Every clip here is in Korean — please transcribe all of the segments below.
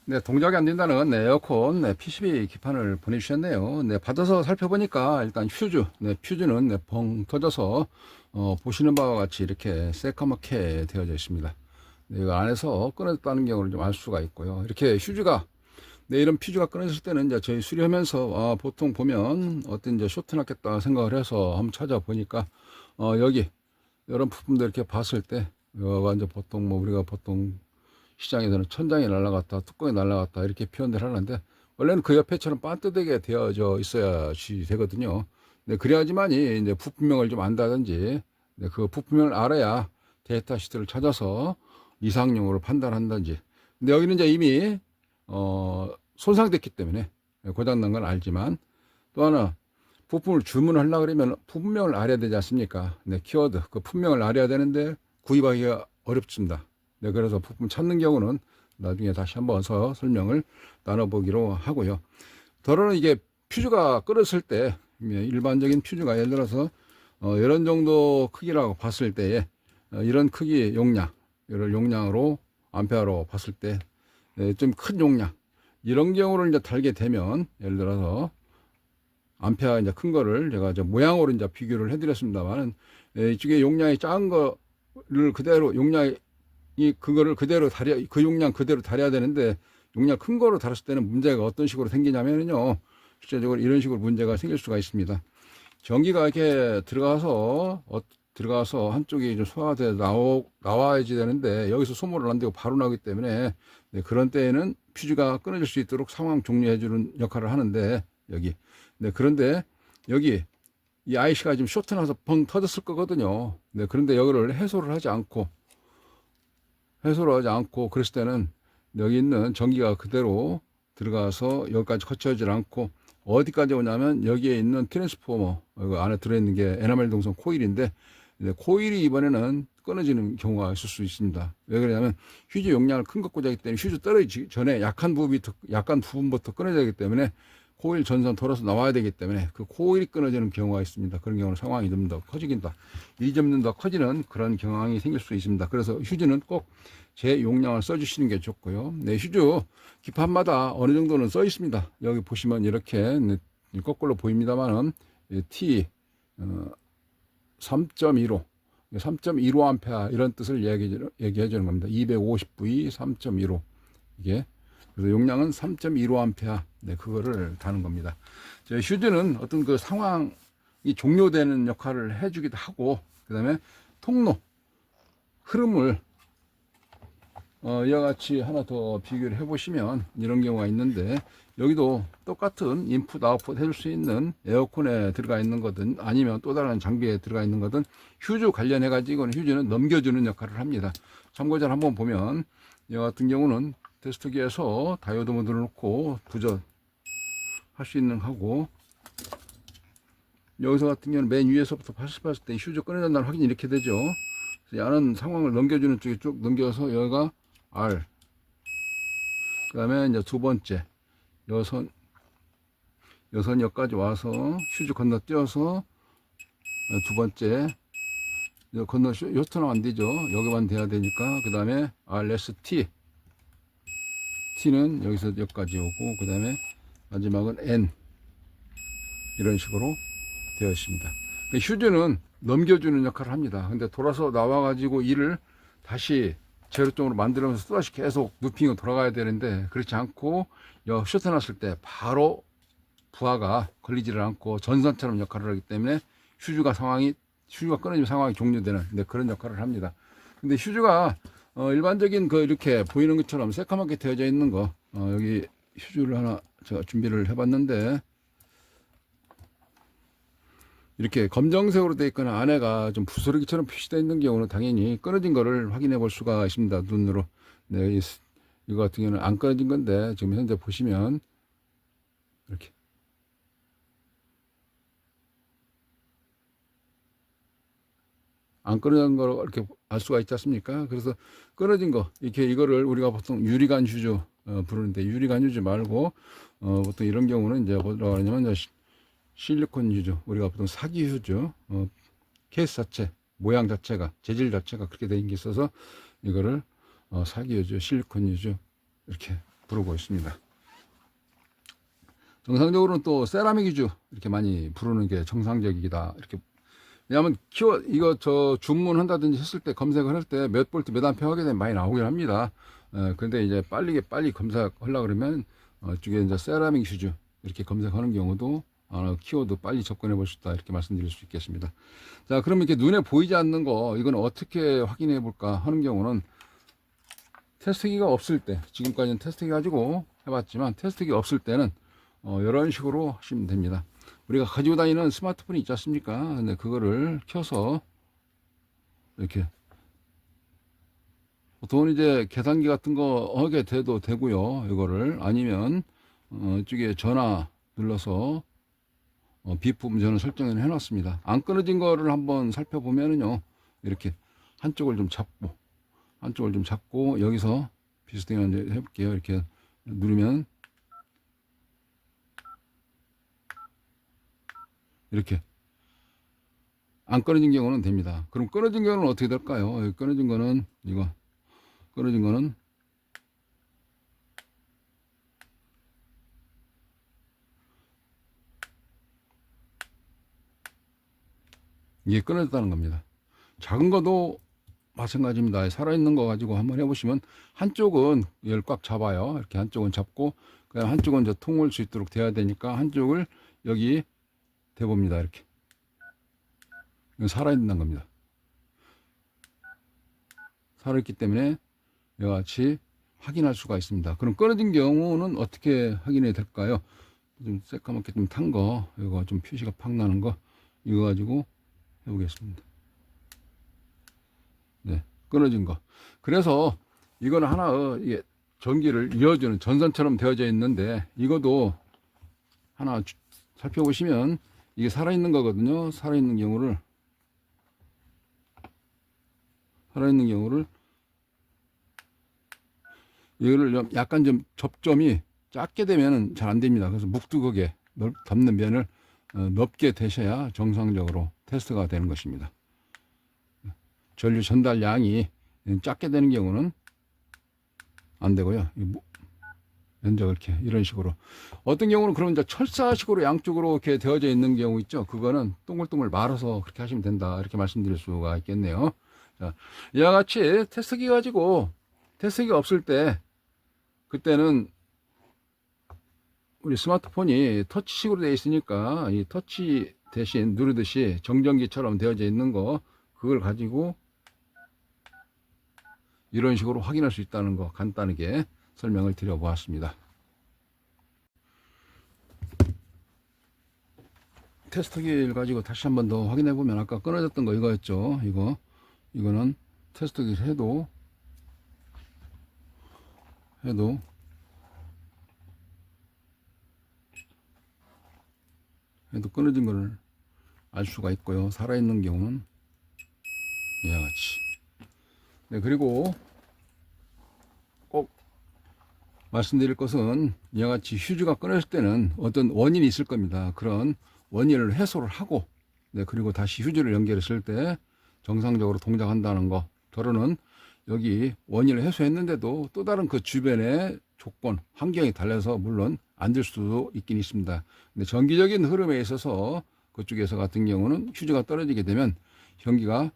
네, 동작이 안 된다는 네, 에어컨 네, PCB 기판을 보내주셨네요. 네, 받아서 살펴보니까 일단 퓨즈, 네, 퓨즈는 네, 벙 터져서 보시는 바와 같이 이렇게 새까맣게 되어져 있습니다. 네, 이거 안에서 끊어졌다는 경우를 좀 알 수가 있고요. 이렇게 휴즈가 네, 이런 퓨즈가 끊어졌을 때는 이제 저희 수리하면서 보통 보면 어떤 이제 쇼트 났겠다 생각을 해서 한번 찾아보니까 여기 이런 부품들 이렇게 봤을 때 이거가 이제 보통 뭐 우리가 보통 시장에서는 천장이 날아갔다, 뚜껑이 날아갔다 이렇게 표현을 하는데 원래는 그 옆에처럼 반듯하게 되어져 있어야지 되거든요. 네, 그래야지만이 이제 부품명을 좀 안다든지 네, 그 부품명을 알아야 데이터 시트를 찾아서 이상용으로 판단한다든지. 근데 여기는 이제 이미 손상됐기 때문에 고장난 건 알지만 또 하나 부품을 주문하려고 그러면 부품명을 알아야 되지 않습니까? 네, 키워드 그 품명을 알아야 되는데 구입하기가 어렵습니다. 네, 그래서 부품 찾는 경우는 나중에 다시 한번 설명을 나눠보기로 하고요. 더러는 이게 퓨즈가 끊었을 때 일반적인 퓨즈가 예를 들어서 이런 정도 크기라고 봤을 때에 이런 크기 용량, 이런 용량으로 암페어로 봤을 때 좀 큰 용량 이런 경우를 이제 달게 되면 예를 들어서 암페어 이제 큰 거를 제가 이제 모양으로 이제 비교를 해드렸습니다만은 이쪽에 용량이 작은 거를 그대로 용량이 그거를 그대로 그 용량 그대로 다려야 되는데 용량 큰 거로 달았을 때는 문제가 어떤 식으로 생기냐면요. 실제적으로 이런 식으로 문제가 생길 수가 있습니다. 전기가 이렇게 들어가서 한쪽이 좀 소화돼 나와야지 되는데 여기서 소모를 안 되고 바로 나오기 때문에 네, 그런 때에는 퓨즈가 끊어질 수 있도록 상황 종료해 주는 역할을 하는데 여기 네, 그런데 여기 이 IC가 지금 쇼트 나서 벙 터졌을 거거든요. 네, 그런데 여기를 해소를 하지 않고 그랬을 때는 여기 있는 전기가 그대로 들어가서 여기까지 거쳐지지 않고 어디까지 오냐면 여기에 있는 트랜스포머 여기 안에 들어있는 게 에나멜 동선 코일인데 코일이 이번에는 끊어지는 경우가 있을 수 있습니다. 왜 그러냐면 휴즈 용량을 큰 거 꽂아기 때문에 휴즈 떨어지기 전에 약한 부분부터 끊어져야 하기 때문에 코일 전선 돌아서 나와야 되기 때문에 그 코일이 끊어지는 경우가 있습니다. 그런 경우는 상황이 좀 더 커지긴다. 이 점 더 커지는 그런 경향이 생길 수 있습니다. 그래서 휴즈는 꼭 제 용량을 써주시는 게 좋고요. 네, 휴즈 기판마다 어느 정도는 써 있습니다. 여기 보시면 이렇게 거꾸로 보입니다만은 T 3.15 3.15A 이런 뜻을 얘기해 주는 겁니다. 250V 3.15 이게 그래서 용량은 3.15A 네, 그거를 다는 겁니다. 휴즈는 어떤 그 상황이 종료되는 역할을 해주기도 하고 그 다음에 통로 흐름을 이와 같이 하나 더 비교를 해보시면 이런 경우가 있는데 여기도 똑같은 인풋 아웃풋 해줄 수 있는 에어컨에 들어가 있는 거든 아니면 또 다른 장비에 들어가 있는 거든 휴즈 관련해 가지고 휴즈는 넘겨주는 역할을 합니다. 참고자를 한번 보면 이 같은 경우는 테스트기에서 다이오드 모드를 놓고 부전 할 수 있는 하고 여기서 같은 경우는 맨 위에서부터 봤을 때 휴즈 꺼내준다는 확인이 이렇게 되죠. 야는 상황을 넘겨주는 쪽에 쭉 넘겨서 여기가 R 그 다음에 이제 두 번째 여선 여기까지 와서 휴즈 건너뛰어서 두 번째 건너 요트는 안 되죠. 여기만 돼야 되니까 그 다음에 RST T는 여기서 여기까지 오고 그 다음에 마지막은 N 이런 식으로 되어 있습니다. 휴즈는 넘겨주는 역할을 합니다. 근데 돌아서 나와 가지고 이를 다시 제로점으로 만들면서 또다시 계속 누핑으로 돌아가야 되는데 그렇지 않고 쇼트 났을 때 바로 부하가 걸리지를 않고 전선처럼 역할을 하기 때문에 휴즈가 끊어지면 상황이 종료되는 그런 역할을 합니다. 근데 휴즈가 일반적인 이렇게 보이는 것처럼 새까맣게 되어져 있는 거 여기 휴즈를 하나 제가 준비를 해봤는데 이렇게 검정색으로 되어 있거나 안에가 좀 부스러기처럼 표시되어 있는 경우는 당연히 끊어진 거를 확인해 볼 수가 있습니다. 눈으로. 네, 이거 같은 경우는 안 끊어진 건데 지금 현재 보시면 이렇게 안 끊어진 거 이렇게 알 수가 있지 않습니까? 그래서 끊어진 거 이거를 우리가 보통 유리관 휴즈 부르는데 유리관 휴즈 말고 보통 이런 경우는 이제 뭐라고 하냐면 실리콘 휴즈 우리가 보통 사기 휴즈 케이스 자체 모양 자체가 재질 자체가 그렇게 되어 있어서 이거를 사기 휴즈 실리콘 휴즈 이렇게 부르고 있습니다. 정상적으로는 또 세라믹 위주 이렇게 많이 부르는 게 정상적이다. 이렇게. 왜냐하면 이거 주문한다든지 했을 때 검색을 할 때 몇 볼트 몇 암페어 하게 되면 많이 나오긴 합니다. 근데 이제 빨리 검색하려고 그러면 이쪽에 이제 세라믹 슈즈 이렇게 검색하는 경우도 키워드 빨리 접근해 볼 수 있다. 이렇게 말씀드릴 수 있겠습니다. 자, 그러면 이렇게 눈에 보이지 않는 거 이건 어떻게 확인해 볼까 하는 경우는 테스트기가 없을 때, 지금까지는 테스트기 가지고 해봤지만 테스트기 없을 때는 이런 식으로 하시면 됩니다. 우리가 가지고 다니는 스마트폰이 있지 않습니까? 근데 그거를 켜서 이렇게 보통은 이제 계산기 같은 거 하게 돼도 되고요. 이거를 아니면 이쪽에 전화 눌러서 비품 저는 설정을 해놨습니다. 안 끊어진 거를 한번 살펴보면은요, 이렇게 한쪽을 좀 잡고 여기서 비슷하게 이제 해볼게요. 이렇게 누르면 이렇게 안 끊어진 경우는 됩니다. 그럼 끊어진 경우는 어떻게 될까요? 끊어진 거는 이게 끊어졌다는 겁니다. 작은 것도 마찬가지입니다. 살아있는 거 가지고 한번 해보시면 한쪽은 얘를 꽉 잡아요. 이렇게 한쪽은 잡고 그냥 한쪽은 이제 통을 수 있도록 돼야 되니까 한쪽을 여기 대봅니다. 이렇게 살아있는 겁니다. 살아있기 때문에 이와 같이 확인할 수가 있습니다. 그럼 끊어진 경우는 어떻게 확인이 될까요? 좀 새까맣게 좀 탄 거, 이거 좀 표시가 팍 나는 거, 이거 가지고 해보겠습니다. 네, 끊어진 거. 그래서 이거는 하나 이게 전기를 이어주는 전선처럼 되어져 있는데 이것도 하나 살펴보시면 이게 살아있는 거거든요. 살아있는 경우를 이거를 약간 좀 접점이 작게 되면 잘 안 됩니다. 그래서 묵두하게 덮는 면을 넓게 되셔야 정상적으로 테스트가 되는 것입니다. 전류 전달량이 작게 되는 경우는 안 되고요. 면적 이런 식으로. 어떤 경우는 그럼 이제 철사식으로 양쪽으로 이렇게 되어져 있는 경우 있죠. 그거는 동글동글 말아서 그렇게 하시면 된다. 이렇게 말씀드릴 수가 있겠네요. 자, 이와 같이 테스트기 가지고 테스트기가 없을 때 그때는 우리 스마트폰이 터치식으로 되어 있으니까 이 터치 대신 누르듯이 정전기처럼 되어져 있는 거 그걸 가지고 이런 식으로 확인할 수 있다는 거 간단하게 설명을 드려 보았습니다. 테스트기를 가지고 다시 한번 더 확인해 보면 아까 끊어졌던 거 이거였죠. 이거는 테스트기를 해도 끊어진 거를 알 수가 있고요. 살아있는 경우는 이와 같이. 네, 그리고 꼭 말씀드릴 것은 이와 같이 휴즈가 끊어질 때는 어떤 원인이 있을 겁니다. 그런 원인을 해소를 하고, 네, 그리고 다시 휴즈를 연결했을 때 정상적으로 동작한다는 거. 저로는 여기 원인을 해소했는데도 또 다른 그 주변의 조건, 환경이 달라서 물론 안 될 수도 있긴 있습니다. 근데 정기적인 흐름에 있어서 그쪽에서 같은 경우는 휴즈가 떨어지게 되면 전기가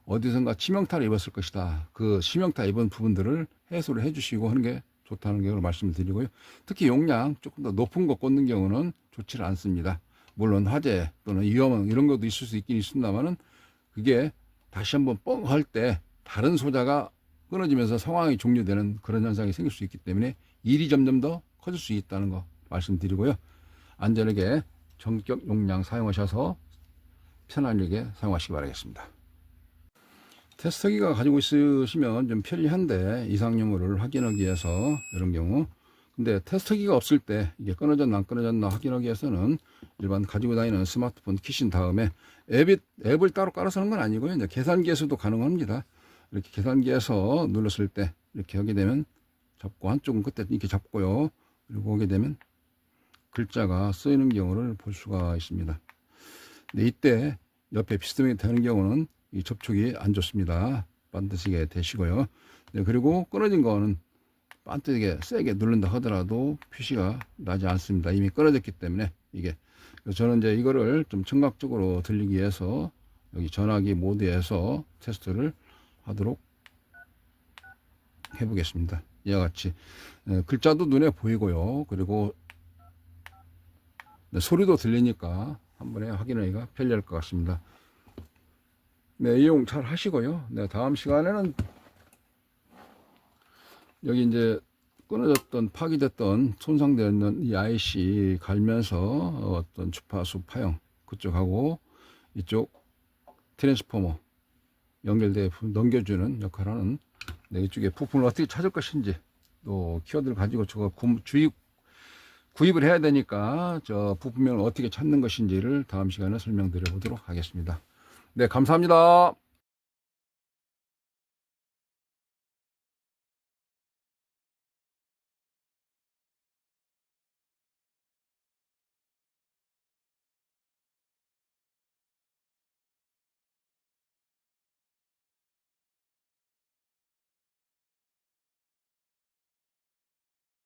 어디선가 치명타를 입었을 것이다. 그 치명타 입은 부분들을 해소를 해주시고 하는 게 좋다는 걸 말씀을 드리고요. 특히 용량 조금 더 높은 거 꽂는 경우는 좋지를 않습니다. 물론 화재 또는 위험 이런 것도 있을 수 있긴 있습니다만은 그게 다시 한번 뻥 할 때 다른 소자가 끊어지면서 상황이 종료되는 그런 현상이 생길 수 있기 때문에 일이 점점 더 커질 수 있다는 거 말씀드리고요. 안전하게 전격 용량 사용하셔서 편안하게 사용하시기 바라겠습니다. 테스터기가 가지고 있으시면 좀 편리한데 이상 유무를 확인하기 위해서 이런 경우 근데 테스터기가 없을 때 이게 끊어졌나 안 끊어졌나 확인하기 위해서는 일반 가지고 다니는 스마트폰 키신 다음에 앱을 따로 깔아서 하는 건 아니고요. 이제 계산기에서도 가능합니다. 이렇게 계산기에서 눌렀을 때 이렇게 하게 되면 잡고 한쪽은 그때 이렇게 잡고요. 그리고 오게 되면 글자가 쓰이는 경우를 볼 수가 있습니다. 근데 이때 옆에 비스듬하게 되는 경우는 이 접촉이 안 좋습니다. 반드시 되시고요. 네, 그리고 끊어진 거는 반뜨게 세게 누른다 하더라도 표시가 나지 않습니다. 이미 끊어졌기 때문에 이게. 그래서 저는 이제 이거를 좀 청각적으로 들리기 위해서 여기 전화기 모드에서 테스트를 하도록 해보겠습니다. 이와 같이 글자도 눈에 보이고요. 그리고 소리도 들리니까 한 번에 확인하기가 편리할 것 같습니다. 네, 이용 잘 하시고요. 네, 다음 시간에는 여기 이제 끊어졌던 파기됐던 손상되어 있는 이 IC 갈면서 어떤 주파수 파형 그쪽하고 이쪽 트랜스포머 연결돼 넘겨주는 역할을 하는 네, 이쪽에 부품을 어떻게 찾을 것인지 또 키워드를 가지고 저거 구입을 해야 되니까 저 부품명을 어떻게 찾는 것인지를 다음 시간에 설명드려 보도록 하겠습니다. 네, 감사합니다.